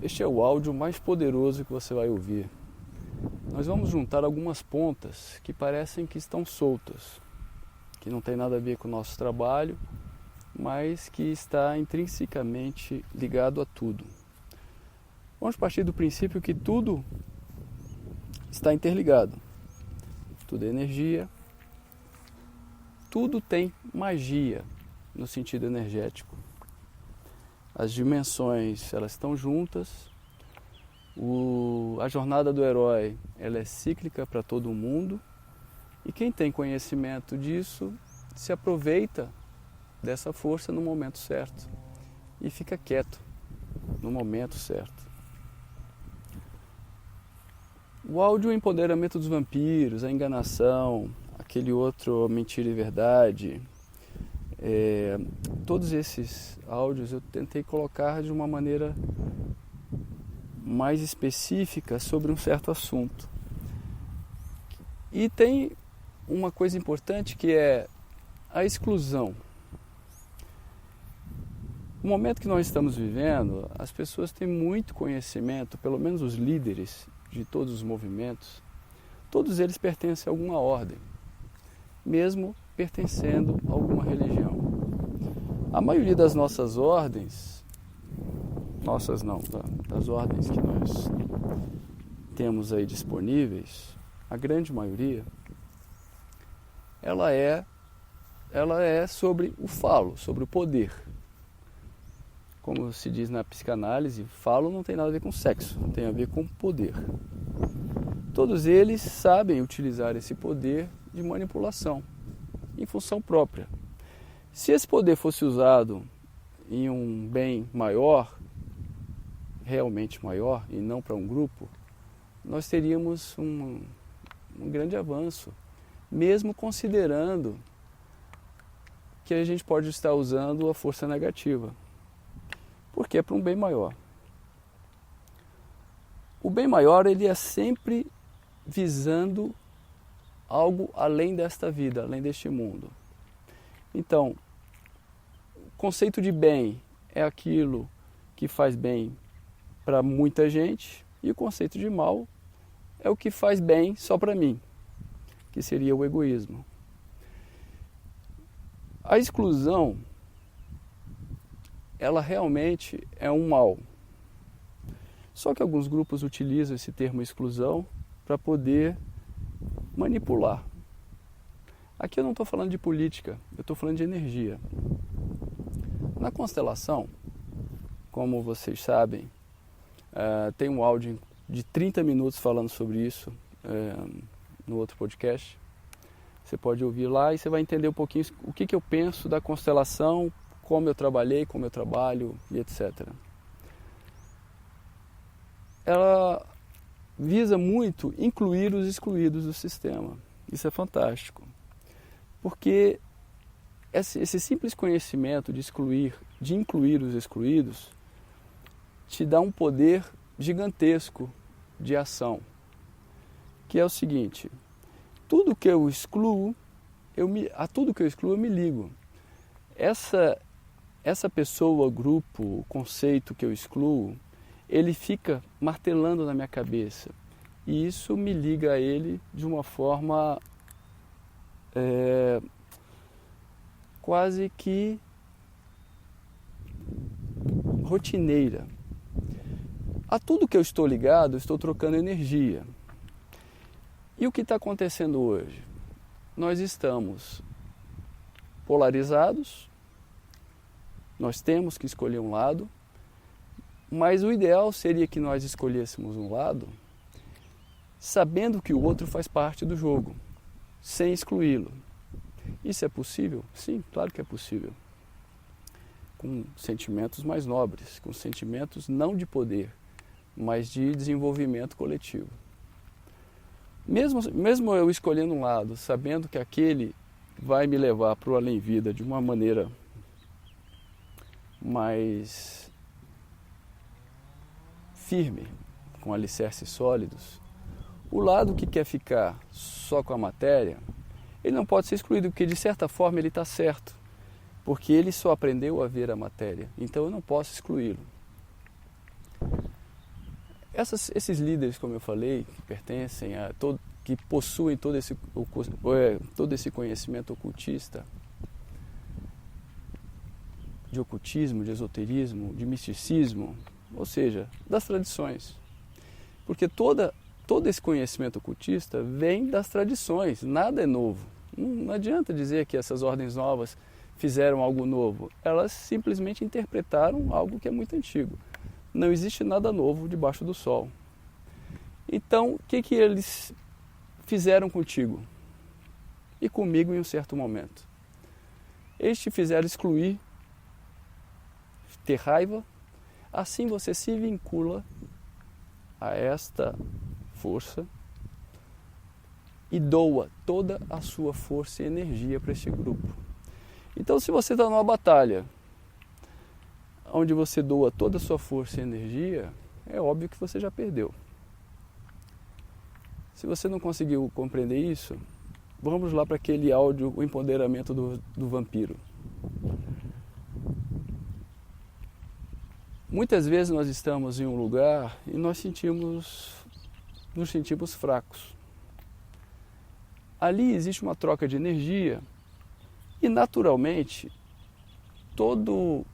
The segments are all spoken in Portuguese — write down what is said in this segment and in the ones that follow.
Este é o áudio mais poderoso que você vai ouvir. Nós vamos juntar algumas pontas que parecem que estão soltas, que não tem nada a ver com o nosso trabalho, mas que está intrinsecamente ligado a tudo. Vamos partir do princípio que tudo está interligado. Tudo é energia, tudo tem magia no sentido energético. As dimensões, elas estão juntas. A jornada do herói, ela é cíclica para todo mundo. E quem tem conhecimento disso, se aproveita dessa força no momento certo. E fica quieto no momento certo. O áudio, o empoderamento dos vampiros, a enganação, aquele outro mentira e verdade... todos esses áudios eu tentei colocar de uma maneira mais específica sobre um certo assunto. E tem uma coisa importante que é a exclusão. No momento que nós estamos vivendo, as pessoas têm muito conhecimento, pelo menos os líderes de todos os movimentos, todos eles pertencem a alguma ordem, mesmo pertencendo a alguma religião. A maioria das nossas ordens, das ordens que nós temos aí disponíveis, a grande maioria, ela é sobre o falo, sobre o poder. Como se diz na psicanálise, falo não tem nada a ver com sexo, tem a ver com poder. Todos eles sabem utilizar esse poder de manipulação, em função própria. Se esse poder fosse usado em um bem maior, realmente maior, e não para um grupo, nós teríamos um grande avanço, mesmo considerando que a gente pode estar usando a força negativa, porque é para um bem maior. O bem maior, ele é sempre visando algo além desta vida, além deste mundo. Então, o conceito de bem é aquilo que faz bem para muita gente, e o conceito de mal é o que faz bem só para mim, que seria o egoísmo. A exclusão, ela realmente é um mal. Só que alguns grupos utilizam esse termo exclusão para poder manipular. Aqui eu não estou falando de política, eu estou falando de energia. Na constelação, como vocês sabem, tem um áudio de 30 minutos falando sobre isso no outro podcast. Você pode ouvir lá e você vai entender um pouquinho o que eu penso da constelação, como eu trabalhei, como eu trabalho e etc. Ela visa muito incluir os excluídos do sistema. Isso é fantástico. Porque esse simples conhecimento de incluir os excluídos, te dá um poder gigantesco de ação. Que é o seguinte: tudo que eu excluo, a tudo que eu excluo eu me ligo. Essa pessoa, grupo, o conceito que eu excluo, ele fica martelando na minha cabeça. E isso me liga a ele de uma forma quase que rotineira. A tudo que eu estou ligado, eu estou trocando energia. E o que está acontecendo hoje? Nós estamos polarizados, nós temos que escolher um lado, mas o ideal seria que nós escolhêssemos um lado sabendo que o outro faz parte do jogo, sem excluí-lo. Isso é possível? Sim, claro que é possível. Com sentimentos mais nobres, com sentimentos não de poder, mas de desenvolvimento coletivo. Mesmo eu escolhendo um lado, sabendo que aquele vai me levar para o além-vida de uma maneira mais firme, com alicerces sólidos, o lado que quer ficar só com a matéria, ele não pode ser excluído, porque de certa forma ele está certo, porque ele só aprendeu a ver a matéria, então eu não posso excluí-lo. esses líderes, como eu falei, que pertencem a que possuem todo esse conhecimento ocultista, de ocultismo, de esoterismo, de misticismo, ou seja, das tradições. Porque todo esse conhecimento ocultista vem das tradições, nada é novo. Não adianta dizer que essas ordens novas fizeram algo novo, elas simplesmente interpretaram algo que é muito antigo. Não existe nada novo debaixo do sol. Então, o que eles fizeram contigo e comigo em um certo momento? Eles te fizeram excluir, ter raiva, assim você se vincula a esta força e doa toda a sua força e energia para este grupo. Então, se você está numa batalha onde você doa toda a sua força e energia, é óbvio que você já perdeu. Se você não conseguiu compreender isso, vamos lá para aquele áudio, o empoderamento do vampiro. Muitas vezes nós estamos em um lugar e nos sentimos fracos. Ali existe uma troca de energia e, naturalmente, todo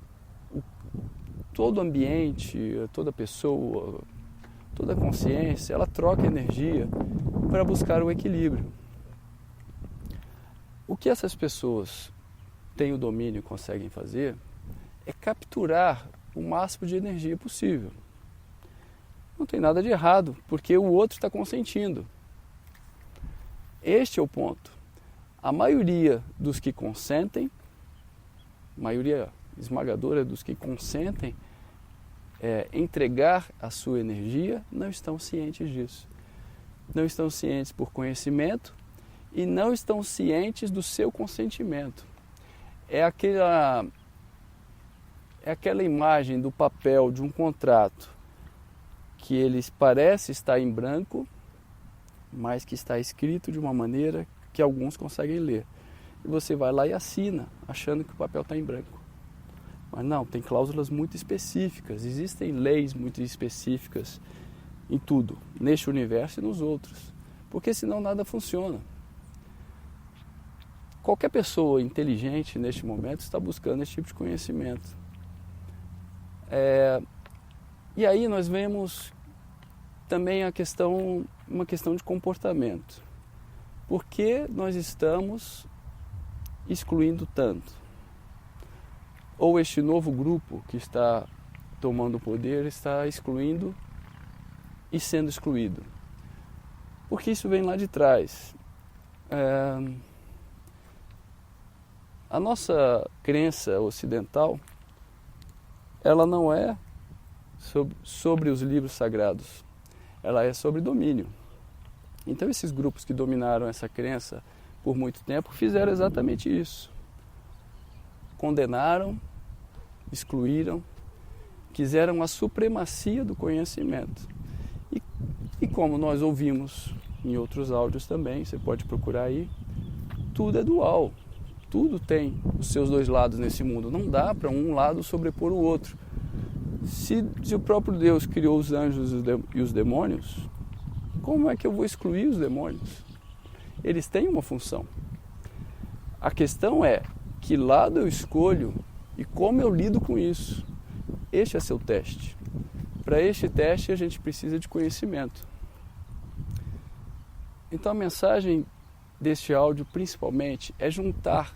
ambiente, toda pessoa, toda consciência, ela troca energia para buscar o equilíbrio. O que essas pessoas têm o domínio e conseguem fazer é capturar o máximo de energia possível. Não tem nada de errado, porque o outro está consentindo. Este é o ponto. A maioria dos que consentem, maioria esmagadora dos que consentem entregar a sua energia, não estão cientes disso. Não estão cientes por conhecimento e não estão cientes do seu consentimento. É aquela imagem do papel de um contrato que eles parece estar em branco, mas que está escrito de uma maneira que alguns conseguem ler. E você vai lá e assina, achando que o papel está em branco. Mas não, tem cláusulas muito específicas, existem leis muito específicas em tudo, neste universo e nos outros, porque senão nada funciona. Qualquer pessoa inteligente neste momento está buscando esse tipo de conhecimento. E aí nós vemos também uma questão de comportamento. Por que nós estamos excluindo tanto? Ou este novo grupo que está tomando o poder está excluindo e sendo excluído? Porque isso vem lá de trás. A nossa crença ocidental, ela não é sobre os livros sagrados, ela é sobre domínio. Então esses grupos que dominaram essa crença por muito tempo fizeram exatamente isso. Condenaram, excluíram, quiseram a supremacia do conhecimento. E como nós ouvimos em outros áudios também, você pode procurar aí, tudo é dual. Tudo tem os seus dois lados nesse mundo. Não dá para um lado sobrepor o outro. Se o próprio Deus criou os anjos e os demônios, como é que eu vou excluir os demônios? Eles têm uma função. A questão é que lado eu escolho e como eu lido com isso. Este é seu teste. Para este teste a gente precisa de conhecimento. Então a mensagem deste áudio principalmente é juntar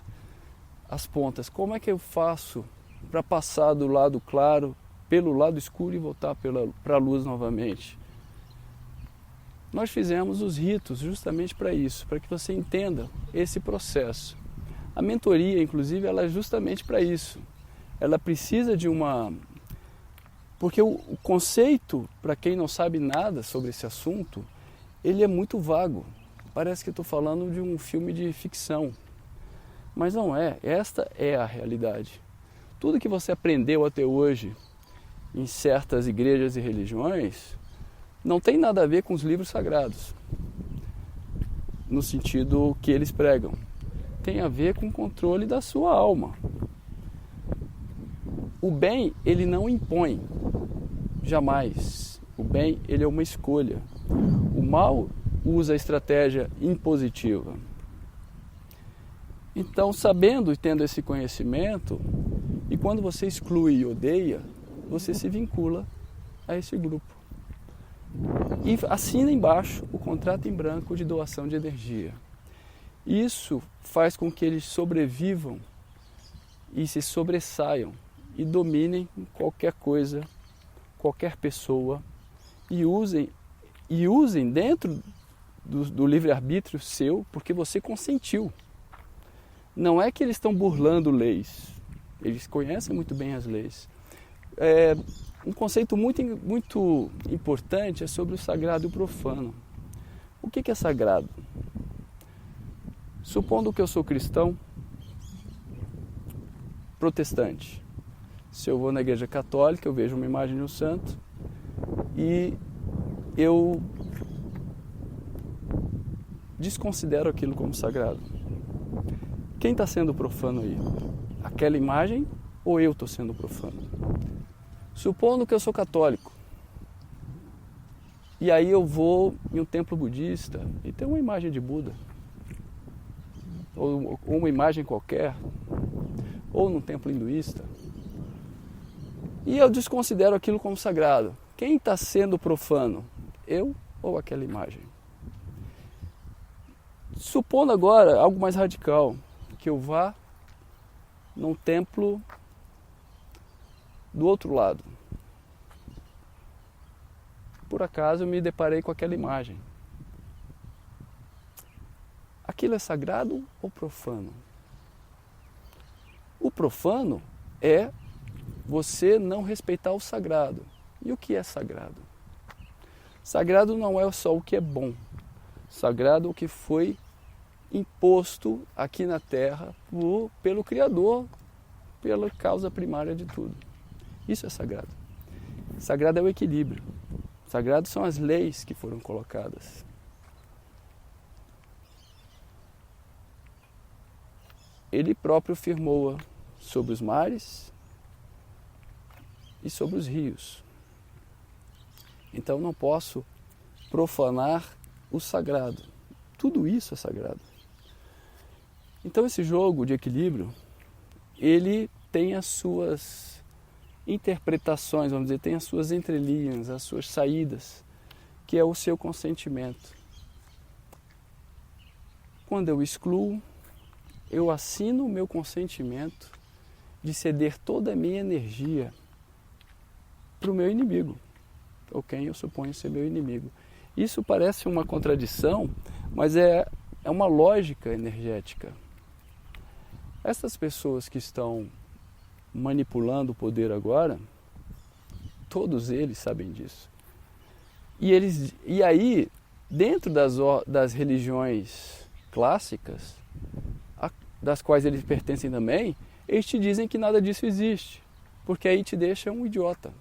as pontas. Como é que eu faço para passar do lado claro pelo lado escuro e voltar para a luz novamente? Nós fizemos os ritos justamente para isso, para que você entenda esse processo. A mentoria, inclusive, ela é justamente para isso. Ela precisa de uma... Porque o conceito, para quem não sabe nada sobre esse assunto, ele é muito vago. Parece que eu estou falando de um filme de ficção. Mas não é. Esta é a realidade. Tudo que você aprendeu até hoje em certas igrejas e religiões não tem nada a ver com os livros sagrados, no sentido que eles pregam. Tem a ver com o controle da sua alma. O bem, ele não impõe, jamais. O bem, ele é uma escolha. O mal usa a estratégia impositiva. Então, sabendo e tendo esse conhecimento, e quando você exclui e odeia, você se vincula a esse grupo. E assina embaixo o contrato em branco de doação de energia. Isso faz com que eles sobrevivam e se sobressaiam e dominem qualquer coisa, qualquer pessoa, e usem dentro do livre-arbítrio seu, porque você consentiu. Não é que eles estão burlando leis, eles conhecem muito bem as leis. Um conceito muito importante é sobre o sagrado e o profano. O que é sagrado? Supondo que eu sou cristão, protestante. Se eu vou na igreja católica, eu vejo uma imagem de um santo e eu desconsidero aquilo como sagrado. Quem está sendo profano aí? Aquela imagem ou eu estou sendo profano? Supondo que eu sou católico e aí eu vou em um templo budista e tem uma imagem de Buda ou uma imagem qualquer, ou num templo hinduísta, e eu desconsidero aquilo como sagrado. Quem está sendo profano? Eu ou aquela imagem? Supondo agora algo mais radical, que eu vá num templo do outro lado. Por acaso eu me deparei com aquela imagem. Aquilo é sagrado ou profano? O profano é você não respeitar o sagrado. E o que é sagrado? Sagrado não é só o que é bom. Sagrado é o que foi imposto aqui na Terra pelo Criador, pela causa primária de tudo. Isso é sagrado. Sagrado é o equilíbrio. Sagrado são as leis que foram colocadas. Ele próprio firmou-a sobre os mares e sobre os rios. Então não posso profanar o sagrado. Tudo isso é sagrado. Então esse jogo de equilíbrio, ele tem as suas interpretações, vamos dizer, tem as suas entrelinhas, as suas saídas, que é o seu consentimento. Quando eu excluo, eu assino o meu consentimento de ceder toda a minha energia para o meu inimigo, ou quem eu suponho ser meu inimigo. Isso parece uma contradição, mas é uma lógica energética. Essas pessoas que estão manipulando o poder agora, todos eles sabem disso. E aí, dentro das religiões clássicas, das quais eles pertencem também, eles te dizem que nada disso existe, porque aí te deixa um idiota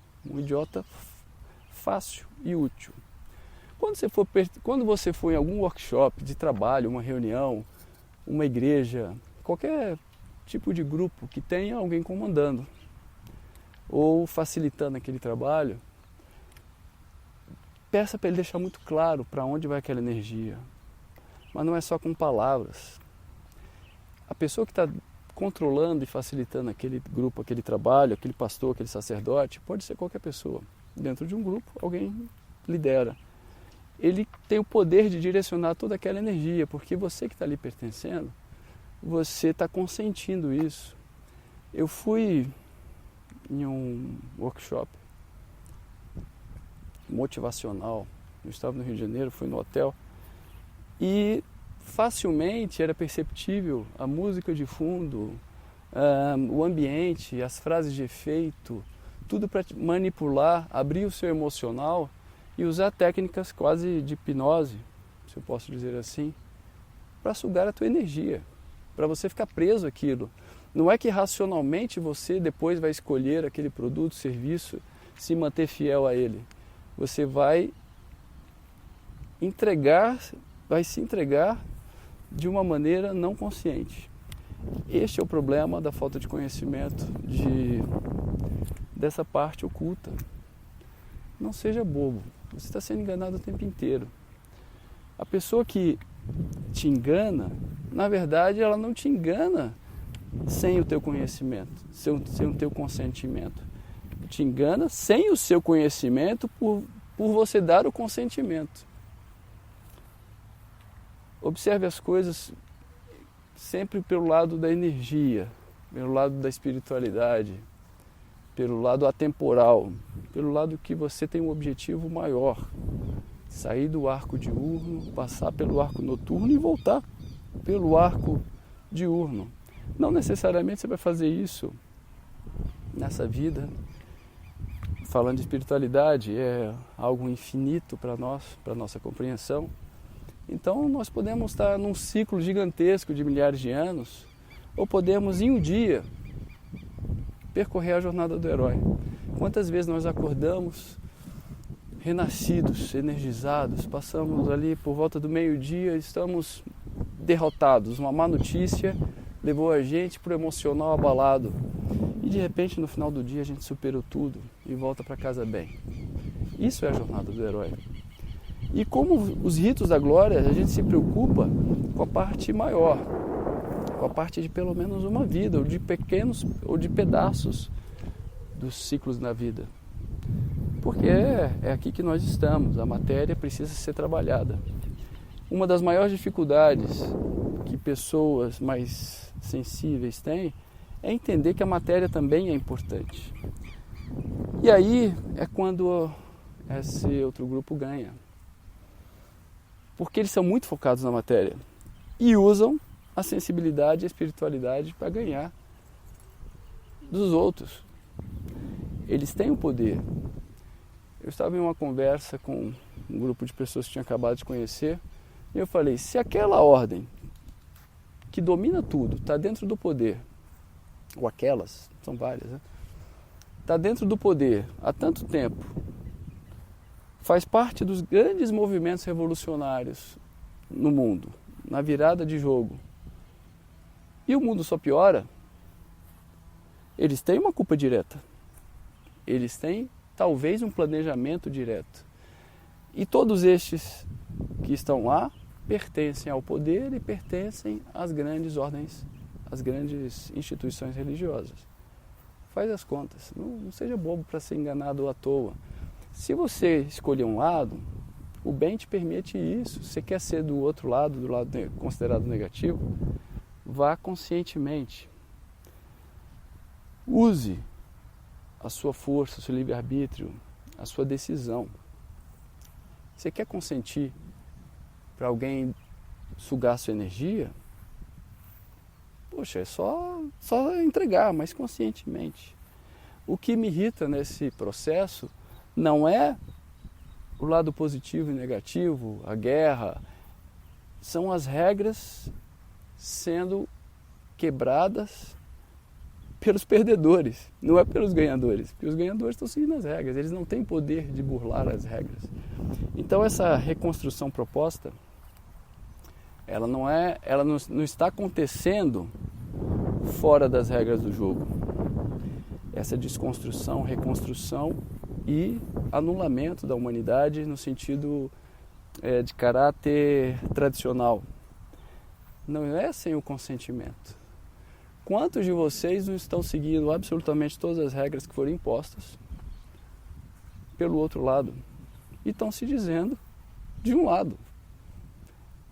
fácil e útil. Quando você for em algum workshop de trabalho, uma reunião, uma igreja, qualquer tipo de grupo que tenha alguém comandando ou facilitando aquele trabalho, peça para ele deixar muito claro para onde vai aquela energia. Mas não é só com palavras. A pessoa que está controlando e facilitando aquele grupo, aquele trabalho, aquele pastor, aquele sacerdote, pode ser qualquer pessoa. Dentro de um grupo, alguém lidera. Ele tem o poder de direcionar toda aquela energia, porque você que está ali pertencendo, você está consentindo isso. Eu fui em um workshop motivacional, eu estava no Rio de Janeiro, fui no hotel, e facilmente era perceptível a música de fundo, o ambiente, as frases de efeito, tudo para manipular, abrir o seu emocional e usar técnicas quase de hipnose, se eu posso dizer assim, para sugar a tua energia, para você ficar preso àquilo. Não é que racionalmente você depois vai escolher aquele produto, serviço, se manter fiel a ele. Você vai se entregar de uma maneira não consciente. Este é o problema da falta de conhecimento dessa parte oculta. não seja bobo. Você está sendo enganado o tempo inteiro. A pessoa que te engana, na verdade, ela não te engana sem o teu conhecimento, sem o teu consentimento. Te engana sem o seu conhecimento por você dar o consentimento. Observe as coisas sempre pelo lado da energia, pelo lado da espiritualidade, pelo lado atemporal, pelo lado que você tem um objetivo maior. Sair do arco diurno, passar pelo arco noturno e voltar pelo arco diurno. Não necessariamente você vai fazer isso nessa vida. Falando de espiritualidade, é algo infinito para nós, para nossa compreensão. Então nós podemos estar num ciclo gigantesco de milhares de anos, ou podemos em um dia percorrer a jornada do herói. Quantas vezes nós acordamos renascidos, energizados, passamos ali por volta do meio-dia, estamos derrotados, uma má notícia levou a gente para o emocional abalado e de repente no final do dia a gente superou tudo e volta para casa bem. Isso é a jornada do herói. E como os ritos da glória, a gente se preocupa com a parte maior, com a parte de pelo menos uma vida, ou de pequenos, ou de pedaços dos ciclos na vida. Porque é aqui que nós estamos, a matéria precisa ser trabalhada. Uma das maiores dificuldades que pessoas mais sensíveis têm é entender que a matéria também é importante. E aí é quando esse outro grupo ganha. Porque eles são muito focados na matéria e usam a sensibilidade e a espiritualidade para ganhar dos outros. Eles têm o poder. Eu estava em uma conversa com um grupo de pessoas que tinha acabado de conhecer e eu falei, se aquela ordem que domina tudo está dentro do poder, ou aquelas, são várias, né? Está dentro do poder há tanto tempo, faz parte dos grandes movimentos revolucionários no mundo, na virada de jogo, e o mundo só piora, eles têm uma culpa direta. Eles têm talvez um planejamento direto. E todos estes que estão lá pertencem ao poder e pertencem às grandes ordens, às grandes instituições religiosas. Faz as contas, não seja bobo para ser enganado à toa. Se você escolher um lado, o bem te permite isso. Se você quer ser do outro lado, do lado considerado negativo, vá conscientemente. Use a sua força, o seu livre-arbítrio, a sua decisão. Você quer consentir para alguém sugar a sua energia? Poxa, é só entregar, mas conscientemente. O que me irrita nesse processo não é o lado positivo e negativo, a guerra, são as regras sendo quebradas pelos perdedores, não é pelos ganhadores, porque os ganhadores estão seguindo as regras, eles não têm poder de burlar as regras. Então essa reconstrução proposta, ela não está acontecendo fora das regras do jogo. Essa desconstrução, reconstrução e anulamento da humanidade no sentido de caráter tradicional. Não é sem o consentimento. Quantos de vocês não estão seguindo absolutamente todas as regras que foram impostas pelo outro lado? E estão se dizendo de um lado.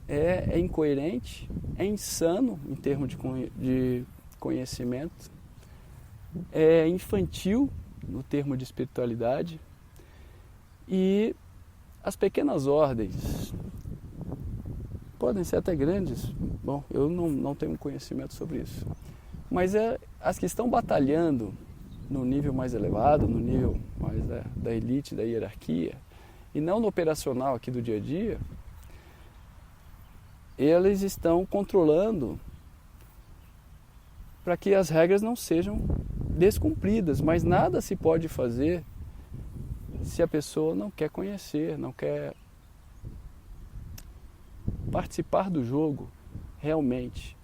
É incoerente, é insano em termos de conhecimento, é infantil no termo de espiritualidade, e as pequenas ordens podem ser até grandes. Bom, eu não tenho conhecimento sobre isso, mas as que estão batalhando no nível mais elevado, no nível mais da elite, da hierarquia, e não no operacional aqui do dia a dia, eles estão controlando para que as regras não sejam descumpridas, mas nada se pode fazer se a pessoa não quer conhecer, não quer participar do jogo realmente.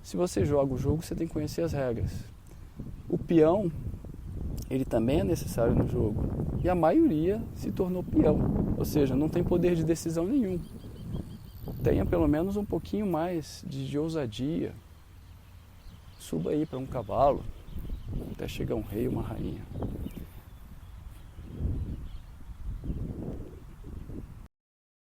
Se você joga o jogo, você tem que conhecer as regras. O peão, ele também é necessário no jogo. e a maioria se tornou peão, ou seja, não tem poder de decisão nenhum. Tenha pelo menos um pouquinho mais de ousadia. Suba aí para um cavalo, até chegar um rei ou uma rainha.